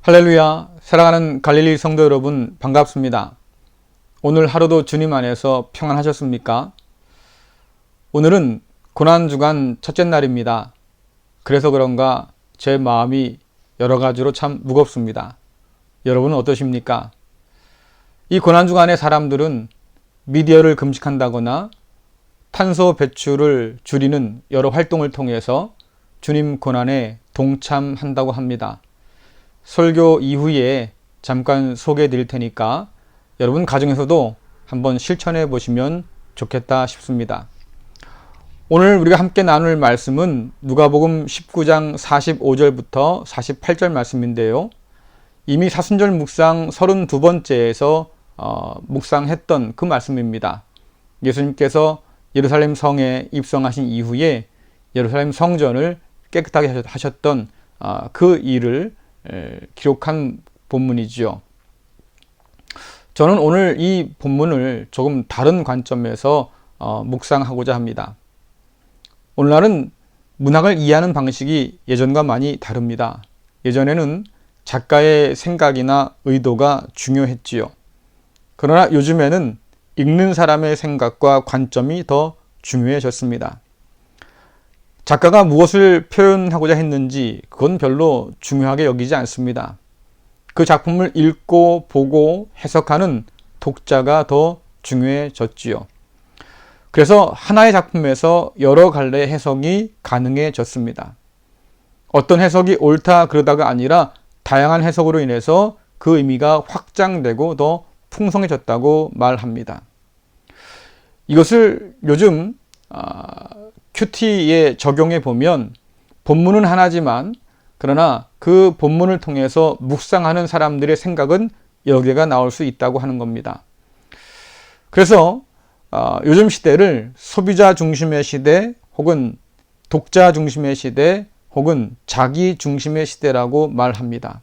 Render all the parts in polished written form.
할렐루야, 사랑하는 갈릴리 성도 여러분 반갑습니다. 오늘 하루도 주님 안에서 평안하셨습니까? 오늘은 고난주간 첫째 날입니다. 그래서 그런가 제 마음이 여러 가지로 참 무겁습니다. 여러분은 어떠십니까? 이 고난주간에 사람들은 미디어를 금식한다거나 탄소 배출을 줄이는 여러 활동을 통해서 주님 고난에 동참한다고 합니다. 설교 이후에 잠깐 소개해 드릴 테니까 여러분 가정에서도 한번 실천해 보시면 좋겠다 싶습니다. 오늘 우리가 함께 나눌 말씀은 누가복음 19장 45절부터 48절 말씀인데요. 이미 사순절 묵상 32번째에서 묵상했던 그 말씀입니다. 예수님께서 예루살렘 성에 입성하신 이후에 예루살렘 성전을 깨끗하게 하셨던 그 일을 기록한 본문이지요. 저는 오늘 이 본문을 조금 다른 관점에서 묵상하고자 합니다. 오늘날은 문학을 이해하는 방식이 예전과 많이 다릅니다. 예전에는 작가의 생각이나 의도가 중요했지요. 그러나 요즘에는 읽는 사람의 생각과 관점이 더 중요해졌습니다. 작가가 무엇을 표현하고자 했는지 그건 별로 중요하게 여기지 않습니다. 그 작품을 읽고 보고 해석하는 독자가 더 중요해졌지요. 그래서 하나의 작품에서 여러 갈래의 해석이 가능해졌습니다. 어떤 해석이 옳다 그러다가 아니라 다양한 해석으로 인해서 그 의미가 확장되고 더 풍성해졌다고 말합니다. 이것을 요즘 큐티에 적용해 보면 본문은 하나지만 그러나 그 본문을 통해서 묵상하는 사람들의 생각은 여러 개가 나올 수 있다고 하는 겁니다. 그래서 요즘 시대를 소비자 중심의 시대 혹은 독자 중심의 시대 혹은 자기 중심의 시대라고 말합니다.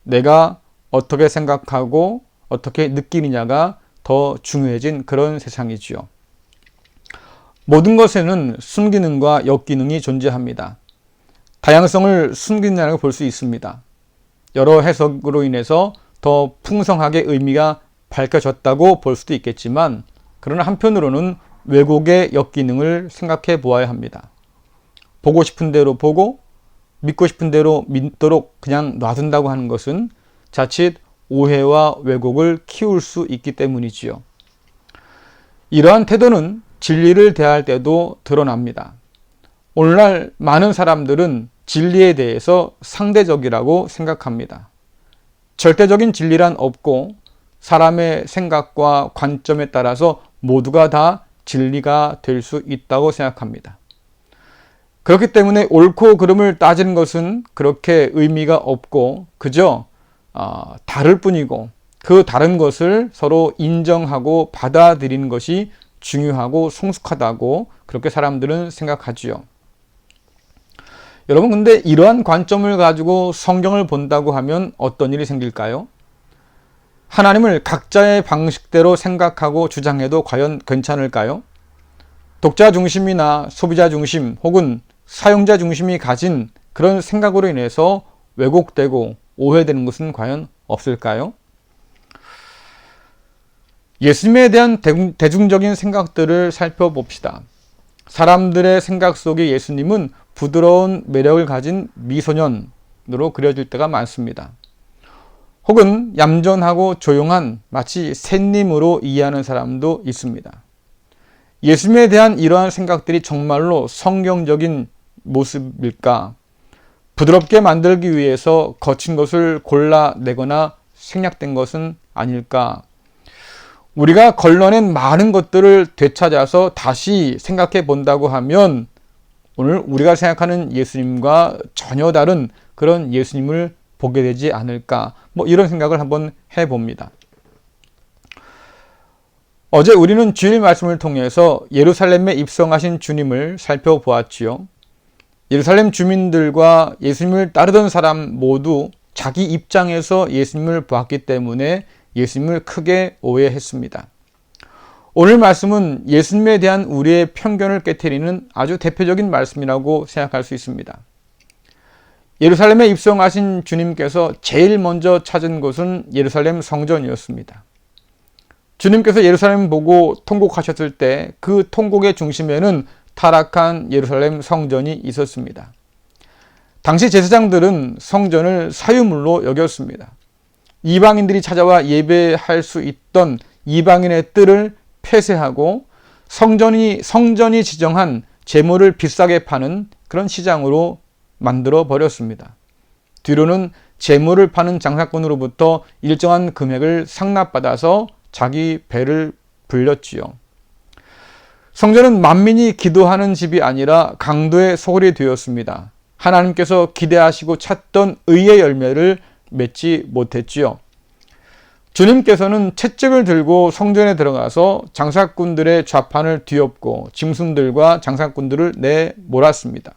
내가 어떻게 생각하고 어떻게 느끼느냐가 더 중요해진 그런 세상이지요. 모든 것에는 순기능과 역기능이 존재합니다. 다양성을 순기능이라고 볼 수 있습니다. 여러 해석으로 인해서 더 풍성하게 의미가 밝혀졌다고 볼 수도 있겠지만 그러나 한편으로는 왜곡의 역기능을 생각해 보아야 합니다. 보고 싶은 대로 보고 믿고 싶은 대로 믿도록 그냥 놔둔다고 하는 것은 자칫 오해와 왜곡을 키울 수 있기 때문이지요. 이러한 태도는 진리를 대할 때도 드러납니다. 오늘날 많은 사람들은 진리에 대해서 상대적이라고 생각합니다. 절대적인 진리란 없고 사람의 생각과 관점에 따라서 모두가 다 진리가 될 수 있다고 생각합니다. 그렇기 때문에 옳고 그름을 따지는 것은 그렇게 의미가 없고 그저 다를 뿐이고 그 다른 것을 서로 인정하고 받아들이는 것이 중요하고 성숙하다고 그렇게 사람들은 생각하지요. 여러분, 근데 이러한 관점을 가지고 성경을 본다고 하면 어떤 일이 생길까요? 하나님을 각자의 방식대로 생각하고 주장해도 과연 괜찮을까요? 독자 중심이나 소비자 중심 혹은 사용자 중심이 가진 그런 생각으로 인해서 왜곡되고 오해되는 것은 과연 없을까요? 예수님에 대한 대중적인 생각들을 살펴봅시다. 사람들의 생각 속에 예수님은 부드러운 매력을 가진 미소년으로 그려질 때가 많습니다. 혹은 얌전하고 조용한 마치 샌님으로 이해하는 사람도 있습니다. 예수님에 대한 이러한 생각들이 정말로 성경적인 모습일까? 부드럽게 만들기 위해서 거친 것을 골라내거나 생략된 것은 아닐까? 우리가 걸러낸 많은 것들을 되찾아서 다시 생각해 본다고 하면 오늘 우리가 생각하는 예수님과 전혀 다른 그런 예수님을 보게 되지 않을까? 이런 생각을 한번 해봅니다. 어제 우리는 주일 말씀을 통해서 예루살렘에 입성하신 주님을 살펴보았지요. 예루살렘 주민들과 예수님을 따르던 사람 모두 자기 입장에서 예수님을 보았기 때문에 예수님을 크게 오해했습니다. 오늘 말씀은 예수님에 대한 우리의 편견을 깨트리는 아주 대표적인 말씀이라고 생각할 수 있습니다. 예루살렘에 입성하신 주님께서 제일 먼저 찾은 곳은 예루살렘 성전이었습니다. 주님께서 예루살렘 보고 통곡하셨을 때 그 통곡의 중심에는 타락한 예루살렘 성전이 있었습니다. 당시 제사장들은 성전을 사유물로 여겼습니다. 이방인들이 찾아와 예배할 수 있던 이방인의 뜰을 폐쇄하고 성전이 지정한 제물을 비싸게 파는 그런 시장으로 만들어 버렸습니다. 뒤로는 제물을 파는 장사꾼으로부터 일정한 금액을 상납받아서 자기 배를 불렸지요. 성전은 만민이 기도하는 집이 아니라 강도의 소굴이 되었습니다. 하나님께서 기대하시고 찾던 의의 열매를 맺지 못했지요. 주님께서는 채찍을 들고 성전에 들어가서 장사꾼들의 좌판을 뒤엎고 짐승들과 장사꾼들을 내몰았습니다.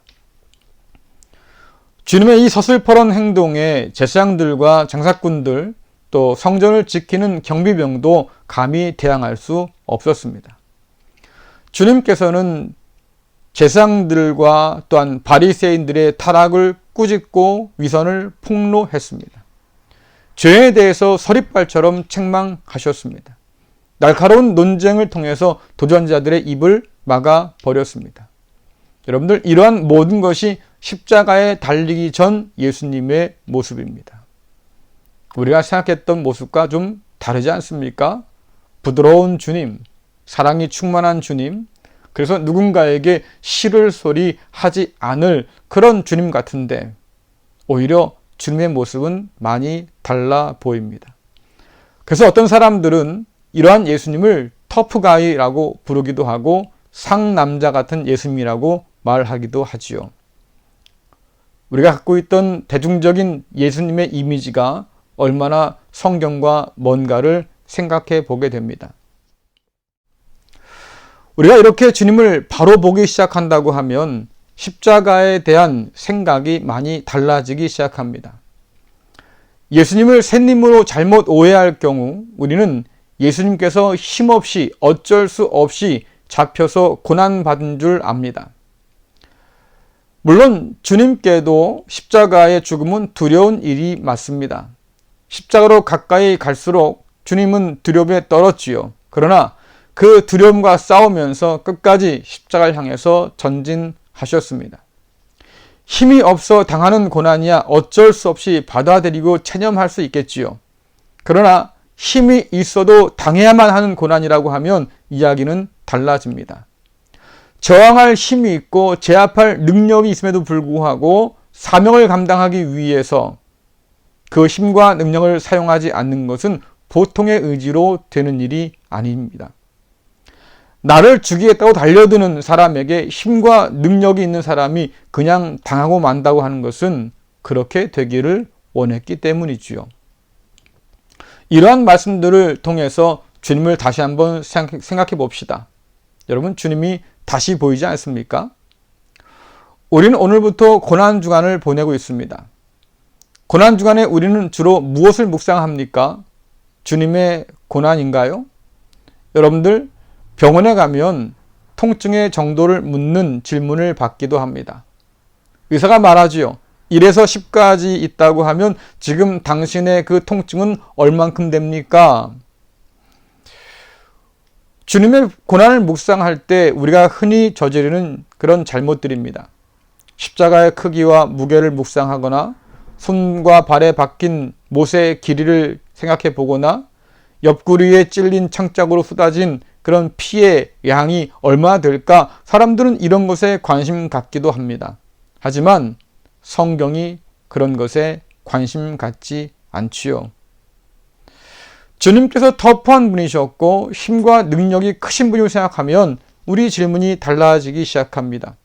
주님의 이 서슬퍼런 행동에 제사장들과 장사꾼들 또 성전을 지키는 경비병도 감히 대항할 수 없었습니다. 주님께서는 제사장들과 또한 바리새인들의 타락을 꾸짖고 위선을 폭로했습니다. 죄에 대해서 서리빨처럼 책망하셨습니다. 날카로운 논쟁을 통해서 도전자들의 입을 막아버렸습니다. 여러분들, 이러한 모든 것이 십자가에 달리기 전 예수님의 모습입니다. 우리가 생각했던 모습과 좀 다르지 않습니까? 부드러운 주님, 사랑이 충만한 주님, 그래서 누군가에게 싫을 소리 하지 않을 그런 주님 같은데 오히려 주님의 모습은 많이 달라 보입니다. 그래서 어떤 사람들은 이러한 예수님을 터프가이라고 부르기도 하고 상남자 같은 예수님이라고 말하기도 하지요. 우리가 갖고 있던 대중적인 예수님의 이미지가 얼마나 성경과 뭔가를 생각해 보게 됩니다. 우리가 이렇게 주님을 바로 보기 시작한다고 하면 십자가에 대한 생각이 많이 달라지기 시작합니다. 예수님을 샌님으로 잘못 오해할 경우 우리는 예수님께서 힘없이 어쩔 수 없이 잡혀서 고난받은 줄 압니다. 물론 주님께도 십자가의 죽음은 두려운 일이 맞습니다. 십자가로 가까이 갈수록 주님은 두려움에 떨었지요. 그러나 그 두려움과 싸우면서 끝까지 십자가를 향해서 전진하셨습니다. 힘이 없어 당하는 고난이야 어쩔 수 없이 받아들이고 체념할 수 있겠지요. 그러나 힘이 있어도 당해야만 하는 고난이라고 하면 이야기는 달라집니다. 저항할 힘이 있고 제압할 능력이 있음에도 불구하고 사명을 감당하기 위해서 그 힘과 능력을 사용하지 않는 것은 보통의 의지로 되는 일이 아닙니다. 나를 죽이겠다고 달려드는 사람에게 힘과 능력이 있는 사람이 그냥 당하고 만다고 하는 것은 그렇게 되기를 원했기 때문이지요. 이러한 말씀들을 통해서 주님을 다시 한번 생각해 봅시다. 여러분, 주님이 다시 보이지 않습니까? 우리는 오늘부터 고난주간을 보내고 있습니다. 고난주간에 우리는 주로 무엇을 묵상합니까? 주님의 고난인가요? 여러분들, 병원에 가면 통증의 정도를 묻는 질문을 받기도 합니다. 의사가 말하지요. 1에서 10까지 있다고 하면 지금 당신의 그 통증은 얼만큼 됩니까? 주님의 고난을 묵상할 때 우리가 흔히 저지르는 그런 잘못들입니다. 십자가의 크기와 무게를 묵상하거나 손과 발에 박힌 못의 길이를 생각해 보거나 옆구리에 찔린 창짝으로 쏟아진 그런 피의 양이 얼마나 될까? 사람들은 이런 것에 관심 갖기도 합니다. 하지만 성경이 그런 것에 관심 갖지 않지요. 주님께서 터프한 분이셨고 힘과 능력이 크신 분이라고 생각하면 우리 질문이 달라지기 시작합니다.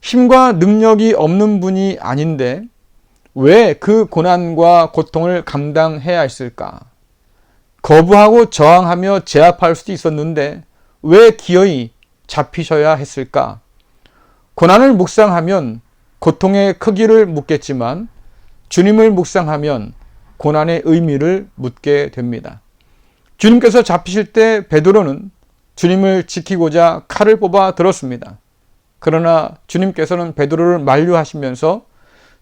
힘과 능력이 없는 분이 아닌데 왜 그 고난과 고통을 감당해야 했을까? 거부하고 저항하며 제압할 수도 있었는데 왜 기어이 잡히셔야 했을까? 고난을 묵상하면 고통의 크기를 묻겠지만 주님을 묵상하면 고난의 의미를 묻게 됩니다. 주님께서 잡히실 때 베드로는 주님을 지키고자 칼을 뽑아 들었습니다. 그러나 주님께서는 베드로를 만류하시면서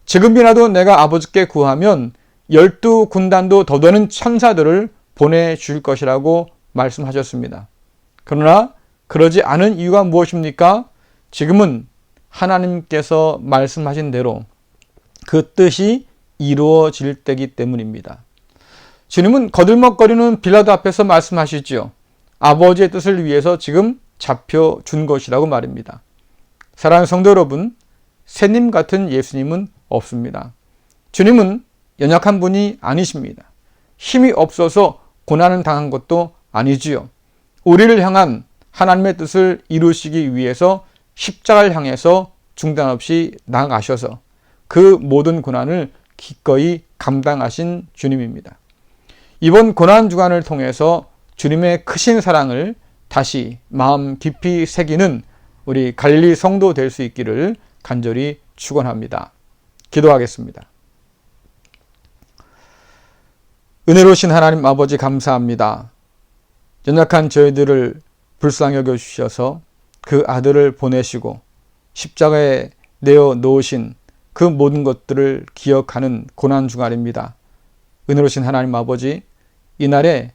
지금이라도 내가 아버지께 구하면 12군단도 더 되는 천사들을 보내줄 것이라고 말씀하셨습니다. 그러나 그러지 않은 이유가 무엇입니까? 지금은 하나님께서 말씀하신 대로 그 뜻이 이루어질 때이기 때문입니다. 주님은 거들먹거리는 빌라도 앞에서 말씀하시죠. 아버지의 뜻을 위해서 지금 잡혀준 것이라고 말입니다. 사랑하는 성도 여러분, 새님 같은 예수님은 없습니다. 주님은 연약한 분이 아니십니다. 힘이 없어서 고난을 당한 것도 아니지요. 우리를 향한 하나님의 뜻을 이루시기 위해서 십자가를 향해서 중단 없이 나아가셔서 그 모든 고난을 기꺼이 감당하신 주님입니다. 이번 고난 주간을 통해서 주님의 크신 사랑을 다시 마음 깊이 새기는 우리 갈릴리 성도 될 수 있기를 간절히 축원합니다. 기도하겠습니다. 은혜로우신 하나님 아버지 감사합니다. 연약한 저희들을 불쌍히 여겨주셔서 그 아들을 보내시고 십자가에 내어 놓으신 그 모든 것들을 기억하는 고난주간입니다. 은혜로우신 하나님 아버지, 이날에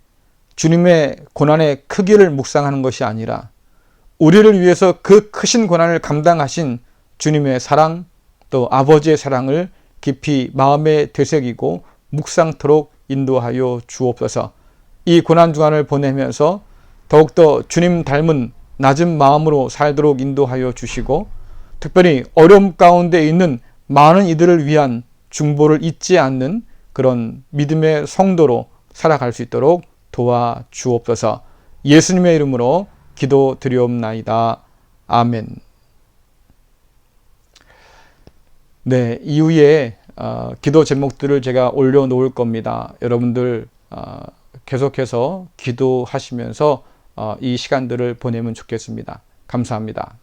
주님의 고난의 크기를 묵상하는 것이 아니라 우리를 위해서 그 크신 고난을 감당하신 주님의 사랑, 또 아버지의 사랑을 깊이 마음에 되새기고 묵상토록 인도하여 주옵소서. 이 고난주간을 보내면서 더욱더 주님 닮은 낮은 마음으로 살도록 인도하여 주시고, 특별히 어려움 가운데 있는 많은 이들을 위한 중보를 잊지 않는 그런 믿음의 성도로 살아갈 수 있도록 도와주옵소서. 예수님의 이름으로 기도드리옵나이다. 아멘. 네, 이후에 기도 제목들을 제가 올려놓을 겁니다. 여러분들 계속해서 기도하시면서 이 시간들을 보내면 좋겠습니다. 감사합니다.